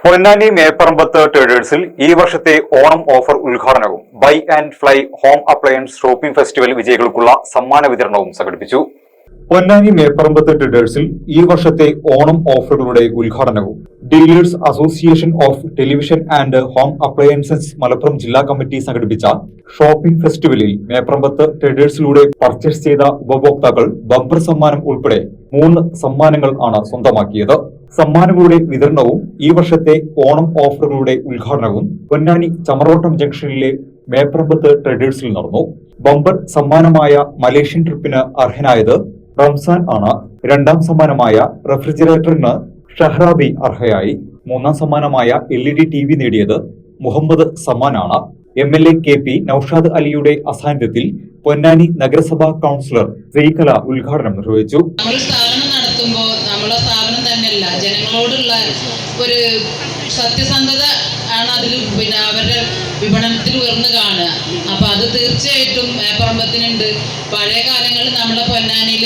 പൊന്നാനി മേപ്പറമ്പത്ത് ട്രേഡേഴ്സിൽ ഈ വർഷത്തെ ഓണം ഓഫർ ഉദ്ഘാടനവും buy and fly home appliance shopping festival വിജയികൾക്കുള്ള സമ്മാന വിതരണവും സംഘടിപ്പിച്ചു. പൊന്നാനി മേപ്പറമ്പത്ത് ട്രേഡേഴ്സിൽ ഈ വർഷത്തെ ഓണം ഓഫറുകളുടെ ഉദ്ഘാടനവും dealers association of television and home appliances Malappuram ജില്ലാ കമ്മിറ്റി സംഘടിപ്പിച്ച ഷോപ്പിംഗ് ഫെസ്റ്റിവലിൽ മേപ്പറമ്പത്ത് ട്രേഡേഴ്സിലൂടെ പർച്ചേസ് ചെയ്ത ഉപഭോക്താക്കൾ ബമ്പർ സമ്മാനം ഉൾപ്പെടെ 3 സമ്മാനങ്ങൾ ആണ് സ്വന്തമാക്കിയത്. സമ്മാനങ്ങളുടെ വിതരണവും ഈ വർഷത്തെ ഓണം ഓഫറുകളുടെ ഉദ്ഘാടനവും പൊന്നാനി ചമറോട്ടം ജംഗ്ഷനിലെ മേപ്പറമ്പത്ത് ട്രേഡേഴ്സിൽ നടന്നു. ബമ്പർ സമ്മാനമായ മലേഷ്യൻ ട്രിപ്പിന് അർഹനായത് റംസാൻ ആണ്. 2ാം സമ്മാനമായ റെഫ്രിജറേറ്ററിന് ഷഹ്റാബി അർഹയായി. 3ാം സമ്മാനമായ LED TV നേടിയത് മുഹമ്മദ് സമ്മാനാണ്. MLA KP നൌഷാദ് അലിയുടെ അസാന്നിധ്യത്തിൽ പൊന്നാനി നഗരസഭാ കൌൺസിലർ ശ്രീകല ഉദ്ഘാടനം നിർവഹിച്ചു. നമ്മളെ സ്ഥാപനം തന്നെയല്ല, ജനങ്ങളോടുള്ള ഒരു സത്യസന്ധത ആണ് അതിൽ അവരുടെ വിപണനത്തിൽ ഉയർന്നു കാണുക. അപ്പൊ അത് തീർച്ചയായിട്ടും മേപ്പറമ്പത്തിനുണ്ട്. പഴയ കാലങ്ങളിൽ നമ്മളെ പൊന്നാനിയിൽ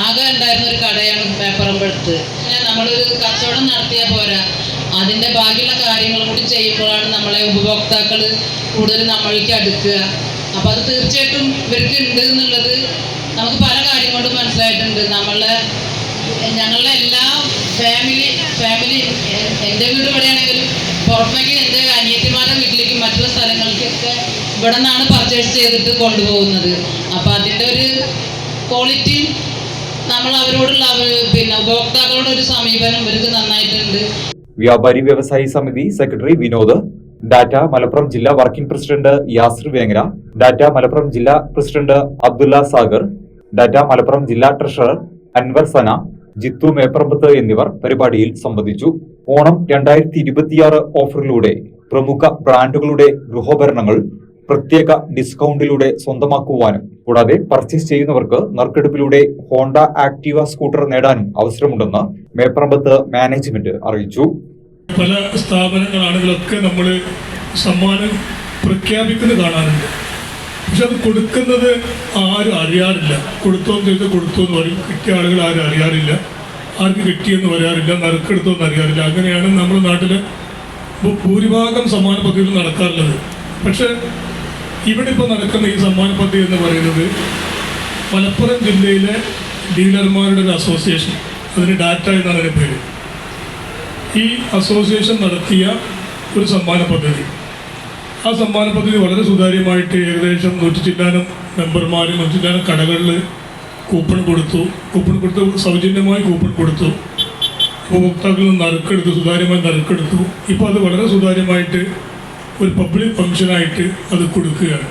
ആകെ ഉണ്ടായിരുന്ന ഒരു കടയാണ് മേപ്പറമ്പത്ത്. നമ്മളൊരു കച്ചവടം നടത്തിയാൽ പോരാ, അതിന്റെ ബാക്കിയുള്ള കാര്യങ്ങൾ കൂടി ചെയ്യുമ്പോഴാണ് നമ്മളെ ഉപഭോക്താക്കൾ കൂടുതൽ നമ്മൾക്ക് അടുക്കുക. അപ്പൊ അത് തീർച്ചയായിട്ടും ഇവർക്ക് ഉണ്ട് എന്നുള്ളത് നമുക്ക് പല കാര്യം കൊണ്ട് മനസ്സിലായിട്ടുണ്ട്. ഞങ്ങളുടെ എല്ലാ ഫാമിലി എൻ്റെ വീട് ഇവിടെയാണെങ്കിലും പുറമേക്ക് എൻ്റെ അനിയത്തിമാരുടെ വീട്ടിലേക്കും മറ്റുള്ള സ്ഥലങ്ങളിലേക്കൊക്കെ ഇവിടെ നിന്നാണ് പർച്ചേസ് ചെയ്തിട്ട് കൊണ്ടുപോകുന്നത്. അപ്പം അതിൻ്റെ ഒരു ക്വാളിറ്റി നമ്മൾ അവരോടുള്ള ഉപഭോക്താക്കളുടെ ഒരു സമീപനം ഇവർക്ക് നന്നായിട്ടുണ്ട്. വ്യാപാരി വ്യവസായി സമിതി സെക്രട്ടറി വിനോദ്, ഡാറ്റ മലപ്പുറം ജില്ലാ working president Yasir Vengara, data Malappuram ജില്ലാ പ്രസിഡന്റ് അബ്ദുള്ള സാഗർ, ഡാറ്റ മലപ്പുറം ജില്ലാ ട്രഷറർ അൻവർ സന, ജിത്തു മേപ്പറമ്പത്ത് എന്നിവർ പരിപാടിയിൽ സംബന്ധിച്ചു. ഓണം 2026 ഓഫറിലൂടെ പ്രമുഖ ബ്രാൻഡുകളുടെ ഗൃഹോപകരണങ്ങൾ പ്രത്യേക ഡിസ്കൗണ്ടിലൂടെ സ്വന്തമാക്കുവാനും കൂടാതെ പർച്ചേസ് ചെയ്യുന്നവർക്ക് നറുക്കെടുപ്പിലൂടെ ഹോണ്ട ആക്ടിവ സ്കൂട്ടർ നേടാനും അവസരമുണ്ടെന്ന് മേപ്പറമ്പത്ത് മാനേജ്മെന്റ് അറിയിച്ചു. പല സ്ഥാപനങ്ങളാണെങ്കിലൊക്കെ നമ്മൾ സമ്മാനം പ്രഖ്യാപിക്കുന്നത് കാണാറുണ്ട്. പക്ഷെ അത് കൊടുക്കുന്നത് ആരും അറിയാറില്ല. കൊടുത്തോന്ന് ചോദിച്ചാൽ കൊടുത്തു എന്ന് പറയും. കിട്ടിയ ആളുകൾ ആരും അറിയാറില്ല, ആർക്ക് കിട്ടിയെന്ന് പറയാറില്ല, നറുക്കെടുത്തോന്ന് അറിയാറില്ല. അങ്ങനെയാണ് നമ്മുടെ നാട്ടിൽ ഭൂരിഭാഗം സമ്മാന പദ്ധതികൾ നടക്കാറുള്ളത്. പക്ഷെ ഇവിടെ ഇപ്പോൾ നടക്കുന്ന ഈ സമ്മാന പദ്ധതി എന്ന് പറയുന്നത് മലപ്പുറം ജില്ലയിലെ ഡീലർമാരുടെ ഒരു അസോസിയേഷൻ, അതിന് ഡാറ്റ എന്നാണ് അതിൻ്റെ പേര്, ഈ അസോസിയേഷൻ നടത്തിയ ഒരു സമ്മാന പദ്ധതി. ആ സമ്മാന പദ്ധതി വളരെ സുതാര്യമായിട്ട് ഏകദേശം 100 ചില്ലാനം മെമ്പർമാർ 100 ചില്ലാനം കടകളിൽ കൂപ്പൺ കൊടുത്തു. സൗജന്യമായി കൂപ്പൺ കൊടുത്തു. ഉപഭോക്താക്കളിൽ നറുക്കെടുത്തു, സുതാര്യമായി നറുക്കെടുത്തു. ഇപ്പോൾ അത് വളരെ സുതാര്യമായിട്ട് ഒരു പബ്ലിക് ഫംഗ്ഷനായിട്ട് അത് കൊടുക്കുകയാണ്.